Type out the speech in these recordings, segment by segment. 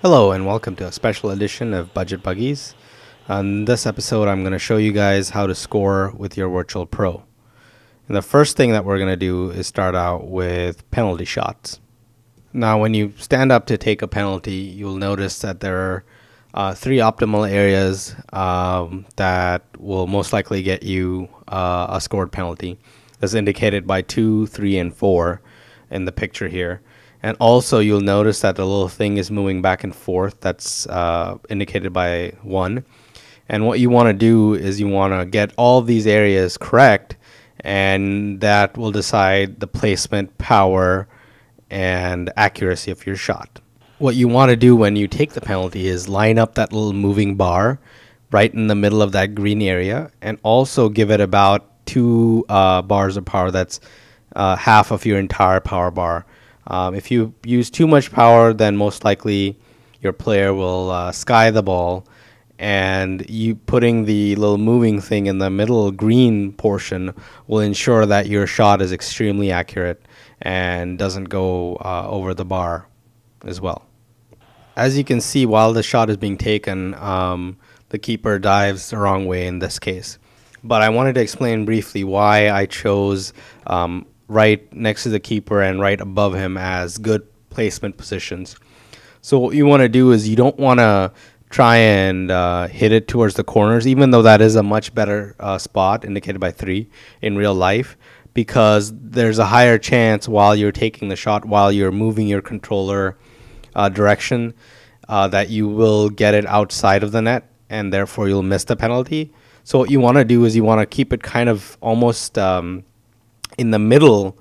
Hello and welcome to a special edition of Budget Buggies. On this episode, I'm going to show you guys how to score with your Virtual Pro. And the first thing that we're going to do is start out with penalty shots. Now, when you stand up to take a penalty, you'll notice that there are three optimal areas that will most likely get you a scored penalty, as indicated by 2, 3, and 4 in the picture here. And also, you'll notice that the little thing is moving back and forth. That's indicated by 1. And what you want to do is you want to get all of these areas correct, and that will decide the placement, power, and accuracy of your shot. What you want to do when you take the penalty is line up that little moving bar right in the middle of that green area, and also give it about 2 bars of power. That's half of your entire power bar. If you use too much power, then most likely your player will sky the ball, and you putting the little moving thing in the middle green portion will ensure that your shot is extremely accurate and doesn't go over the bar as well. As you can see, while the shot is being taken, the keeper dives the wrong way in this case. But I wanted to explain briefly why I chose right next to the keeper and right above him as good placement positions. So what you want to do is you don't want to try and hit it towards the corners, even though that is a much better spot indicated by 3 in real life, because there's a higher chance while you're taking the shot, while you're moving your controller direction, that you will get it outside of the net, and therefore you'll miss the penalty. So what you want to do is you want to keep it kind of almost in the middle,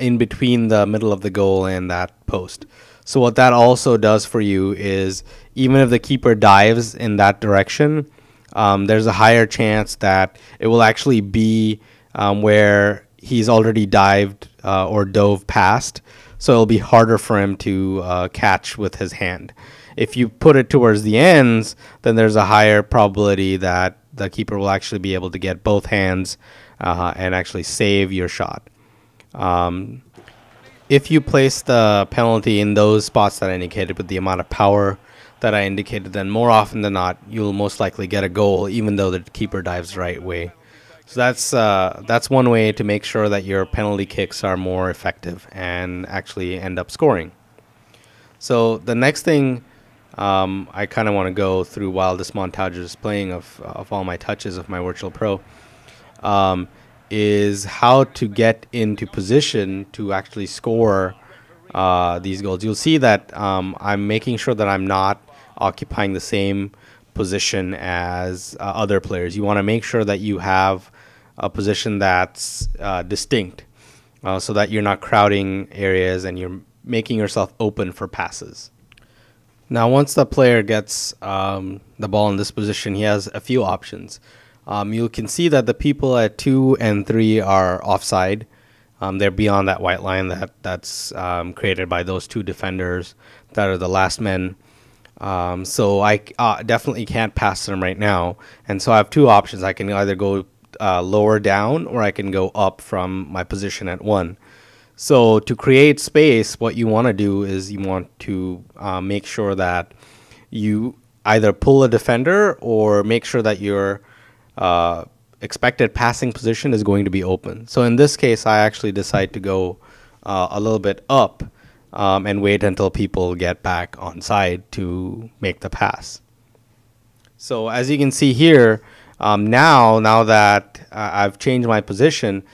in between the middle of the goal and that post. So what that also does for you is even if the keeper dives in that direction, there's a higher chance that it will actually be where he's already dived or dove past. So it'll be harder for him to catch with his hand. If you put it towards the ends, then there's a higher probability that the keeper will actually be able to get both hands and actually save your shot. If you place the penalty in those spots that I indicated with the amount of power that I indicated, then more often than not, you'll most likely get a goal, even though the keeper dives the right way. So that's one way to make sure that your penalty kicks are more effective and actually end up scoring. So the next thing I kind of want to go through while this montage is playing of all my touches of my Virtual Pro is how to get into position to actually score these goals. You'll see that I'm making sure that I'm not occupying the same position as other players. You want to make sure that you have a position that's distinct, so that you're not crowding areas and you're making yourself open for passes. Now, once the player gets the ball in this position, he has a few options. You can see that the people at 2 and 3 are offside. They're beyond that white line that's created by those 2 defenders that are the last men. So I definitely can't pass them right now. And so I have 2 options. I can either go lower down, or I can go up from my position at 1. So to create space, what you want to do is you want to make sure that you either pull a defender or make sure that your expected passing position is going to be open. So in this case, I actually decide to go a little bit up and wait until people get back on side to make the pass. So as you can see here, now that I've changed my position,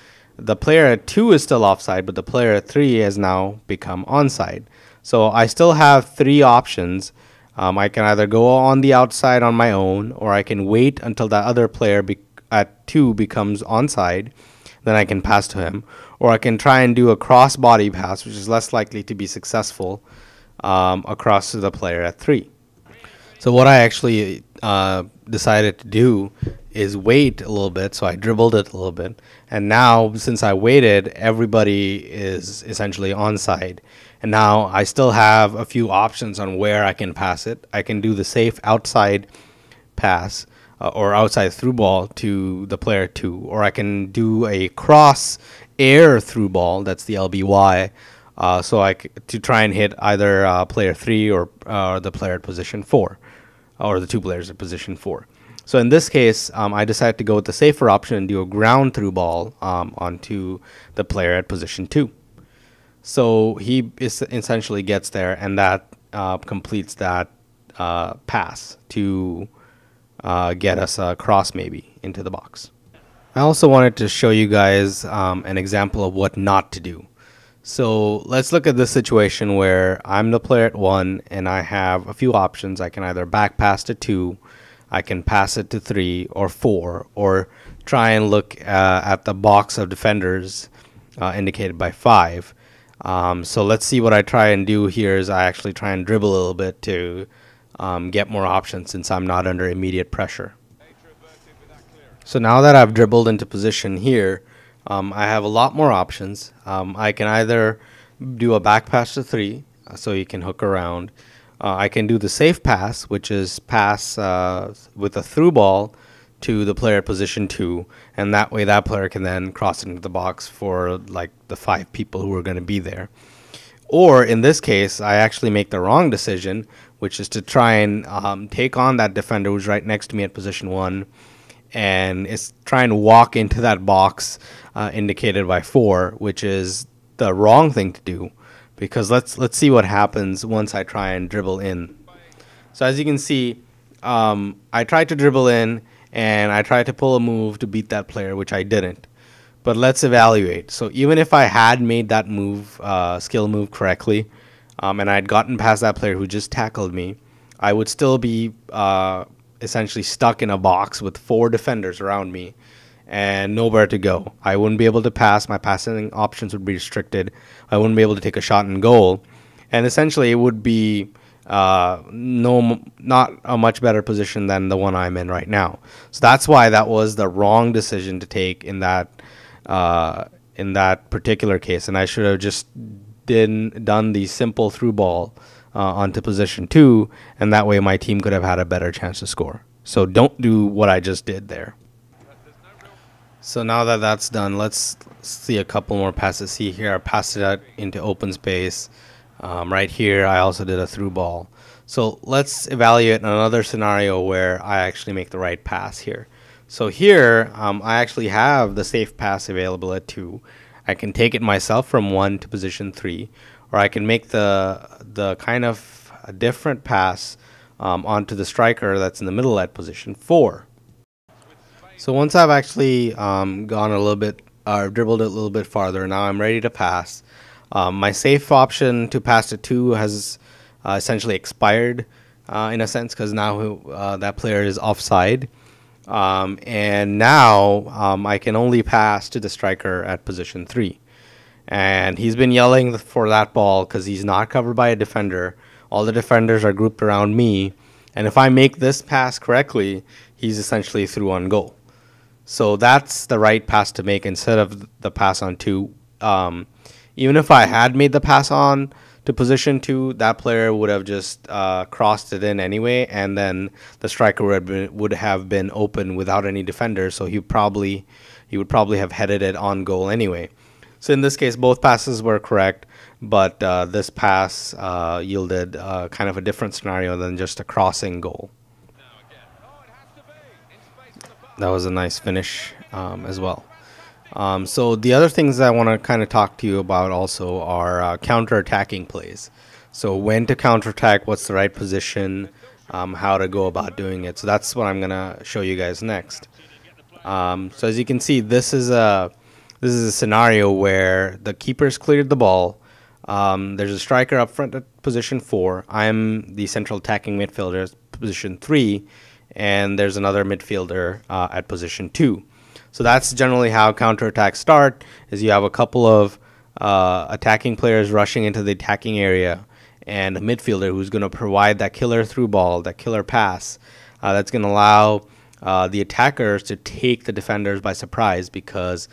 the player at 2 is still offside, but the player at 3 has now become onside. So I still have 3 options. I can either go on the outside on my own, or I can wait until that other player at 2 becomes onside, then I can pass to him. Or I can try and do a cross-body pass, which is less likely to be successful, across to the player at 3. So what I actually decided to do is wait a little bit. So I dribbled it a little bit. And now, since I waited, everybody is essentially onside. And now I still have a few options on where I can pass it. I can do the safe outside pass or outside through ball to the player 2. Or I can do a cross air through ball, that's the LBY, to try and hit either player 3 or the player at position 4, or the two players at position 4. So in this case, I decided to go with the safer option and do a ground through ball onto the player at position 2. So he essentially gets there, and that completes that pass to get us a cross maybe into the box. I also wanted to show you guys an example of what not to do. So let's look at this situation where I'm the player at 1 and I have a few options. I can either back pass to 2, I can pass it to 3 or 4, or try and look at the box of defenders indicated by 5. So let's see what I try and do here is I actually try and dribble a little bit to get more options since I'm not under immediate pressure. So now that I've dribbled into position here, I have a lot more options. I can either do a back pass to 3, so you can hook around. I can do the safe pass, which is pass with a through ball to the player at position 2, and that way that player can then cross into the box for like the 5 people who are going to be there. Or in this case, I actually make the wrong decision, which is to try and take on that defender who's right next to me at position 1, and is trying to walk into that box indicated by 4, which is the wrong thing to do, because let's see what happens once I try and dribble in. So as you can see, I tried to dribble in and I tried to pull a move to beat that player, which I didn't. But let's evaluate. So even if I had made that move, skill move correctly, and I had gotten past that player who just tackled me, I would still be essentially stuck in a box with 4 defenders around me and nowhere to go. I wouldn't be able to pass. My passing options would be restricted. I wouldn't be able to take a shot and goal. And essentially it would be not a much better position than the one I'm in right now. So that's why that was the wrong decision to take in that particular case. And I should have just done the simple through ball onto position 2, and that way my team could have had a better chance to score. So don't do what I just did there. So now that that's done, let's see a couple more passes. See here, I passed it out into open space. Right here, I also did a through ball. So let's evaluate another scenario where I actually make the right pass here. So here, I actually have the safe pass available at 2. I can take it myself from 1 to position 3, or I can make the kind of a different pass onto the striker that's in the middle at position 4. So once I've actually gone a little bit, dribbled it a little bit farther, now I'm ready to pass. My safe option to pass to 2 has essentially expired in a sense, because now that player is offside. And now I can only pass to the striker at position 3. And he's been yelling for that ball because he's not covered by a defender. All the defenders are grouped around me. And if I make this pass correctly, he's essentially through on goal. So that's the right pass to make instead of the pass on 2. Even if I had made the pass on to position 2, that player would have just crossed it in anyway, and then the striker would have been open without any defenders, so he would probably have headed it on goal anyway. So in this case, both passes were correct, but this pass yielded kind of a different scenario than just a crossing goal. That was a nice finish as well. So the other things I want to kind of talk to you about also are counter-attacking plays. So when to counterattack, what's the right position, how to go about doing it. So that's what I'm going to show you guys next. So as you can see, this is a scenario where the keeper's cleared the ball. There's a striker up front at position 4. I'm the central attacking midfielder at position 3, and there's another midfielder at position 2. So that's generally how counterattacks start, is you have a couple of attacking players rushing into the attacking area and a midfielder who's going to provide that killer through ball, that killer pass that's going to allow the attackers to take the defenders by surprise because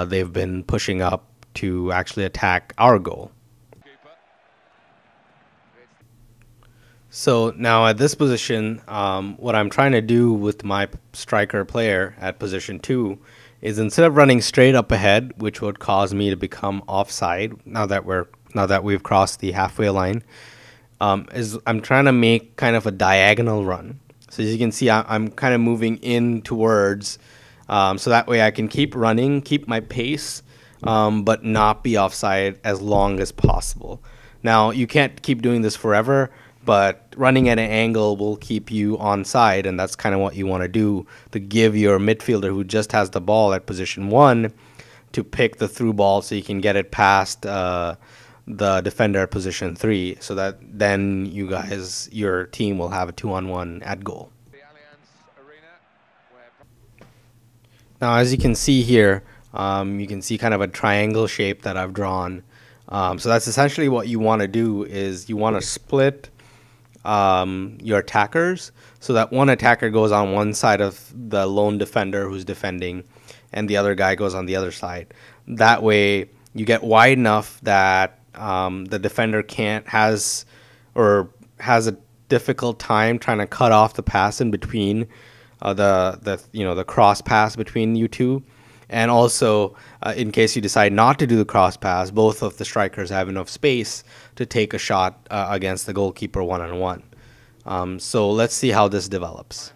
they've been pushing up to actually attack our goal. So now at this position, what I'm trying to do with my striker player at position 2 is instead of running straight up ahead, which would cause me to become offside now that we're now that we've crossed the halfway line, is I'm trying to make kind of a diagonal run. So as you can see, I'm kind of moving in towards, so that way I can keep running, keep my pace, but not be offside as long as possible. Now, you can't keep doing this forever, but running at an angle will keep you onside, and that's kind of what you want to do to give your midfielder who just has the ball at position 1 to pick the through ball so you can get it past the defender at position 3, so that then your team will have a 2-on-1 at goal. Now, as you can see here, you can see kind of a triangle shape that I've drawn. So that's essentially what you want to do, is you want to split your attackers so that one attacker goes on one side of the lone defender who's defending, and the other guy goes on the other side. That way you get wide enough that the defender has a difficult time trying to cut off the pass in between, the cross pass between you two. And also, in case you decide not to do the cross pass, both of the strikers have enough space to take a shot against the goalkeeper one-on-one. So let's see how this develops.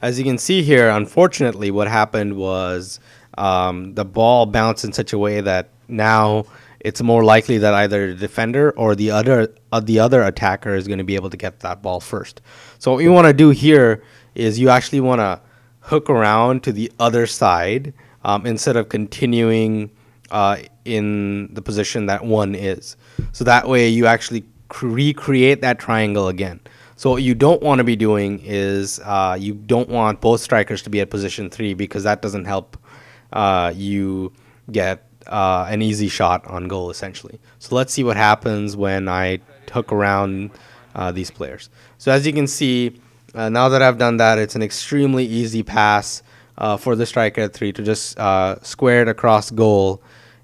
As you can see here, unfortunately, what happened was the ball bounced in such a way that now it's more likely that either the defender or the other attacker is going to be able to get that ball first. So what you want to do here is you actually want to hook around to the other side instead of continuing in the position that one is. So that way you actually recreate that triangle again. So what you don't want to be doing is you don't want both strikers to be at position 3, because that doesn't help you get an easy shot on goal, essentially. So let's see what happens when I hook around these players. So as you can see, now that I've done that, it's an extremely easy pass for the striker at 3 to just square it across goal.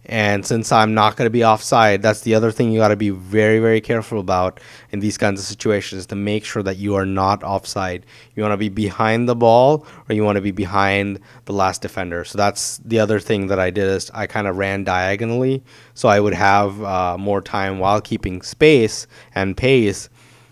And since I'm not going to be offside, that's the other thing you got to be very, very careful about in these kinds of situations, to make sure that you are not offside. You want to be behind the ball, or you want to be behind the last defender. So that's the other thing that I did, is I kind of ran diagonally, so I would have more time while keeping space and pace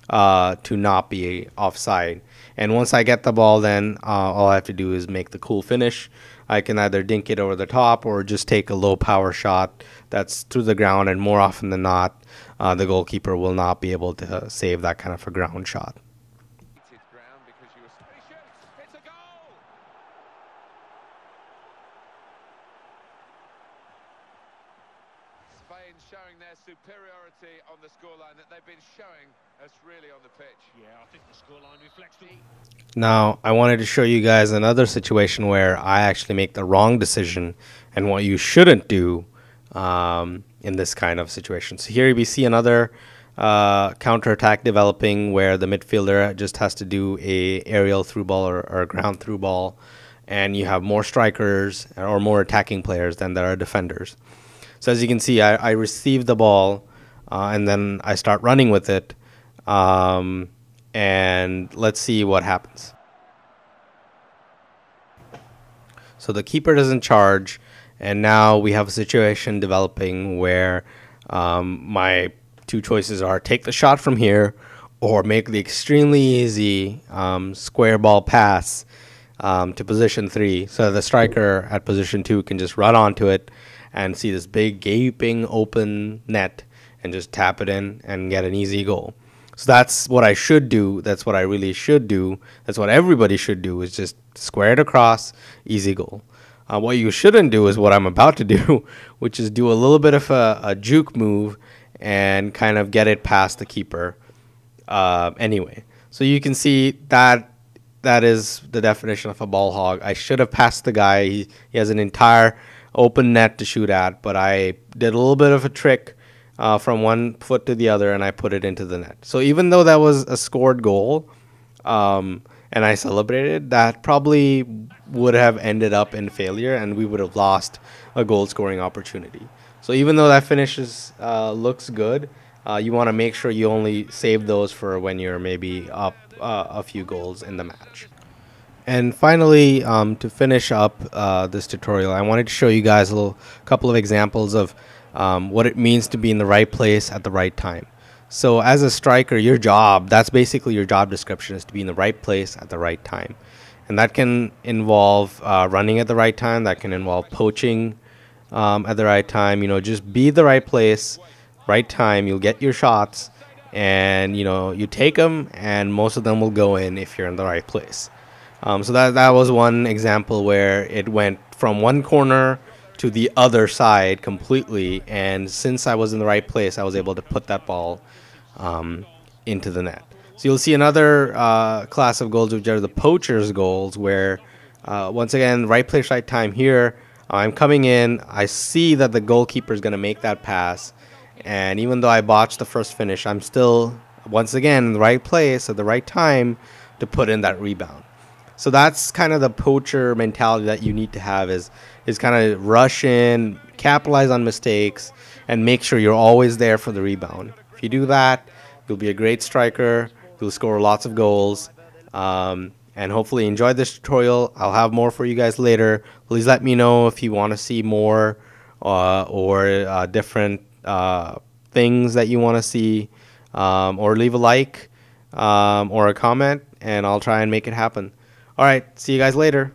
to not be offside. And once I get the ball, then all I have to do is make the cool finish. I can either dink it over the top or just take a low power shot that's through the ground, and more often than not, the goalkeeper will not be able to save that kind of a ground shot. Showing their superiority on the scoreline that they've been showing us really on the pitch. Yeah, I think the scoreline reflects the... Now, I wanted to show you guys another situation where I actually make the wrong decision and what you shouldn't do in this kind of situation. So here we see another counterattack developing, where the midfielder just has to do a aerial through ball or a ground through ball, and you have more strikers or more attacking players than there are defenders. So as you can see, I receive the ball and then I start running with it, and let's see what happens. So the keeper doesn't charge, and now we have a situation developing where my two choices are take the shot from here or make the extremely easy square ball pass to position 3, so the striker at position 2 can just run onto it and see this big gaping open net and just tap it in and get an easy goal. So that's what I should do. That's what I really should do. That's what everybody should do, is just square it across, easy goal. What you shouldn't do is what I'm about to do, which is do a little bit of a juke move and kind of get it past the keeper anyway. So you can see that is the definition of a ball hog. I should have passed the guy. He has an entire open net to shoot at, but I did a little bit of a trick from one foot to the other, and I put it into the net. So even though that was a scored goal and I celebrated, that probably would have ended up in failure, and we would have lost a goal scoring opportunity. So even though that finishes looks good, you want to make sure you only save those for when you're maybe up a few goals in the match. And finally, to finish up this tutorial, I wanted to show you guys a couple of examples of what it means to be in the right place at the right time. So as a striker, your job, that's basically your job description, is to be in the right place at the right time. And that can involve running at the right time. That can involve poaching at the right time. Just be the right place, right time. You'll get your shots, and you take them, and most of them will go in if you're in the right place. So that was one example where it went from one corner to the other side completely, and since I was in the right place, I was able to put that ball into the net. So you'll see another class of goals, which are the poacher's goals, where once again, right place, right time. Here I'm coming in, I see that the goalkeeper is going to make that pass, and even though I botched the first finish, I'm still once again in the right place at the right time to put in that rebound. So that's kind of the poacher mentality that you need to have, is kind of rush in, capitalize on mistakes, and make sure you're always there for the rebound. If you do that, you'll be a great striker. You'll score lots of goals, and hopefully enjoy this tutorial. I'll have more for you guys later. Please let me know if you want to see more or different things that you want to see, or leave a like or a comment, and I'll try and make it happen. All right, see you guys later.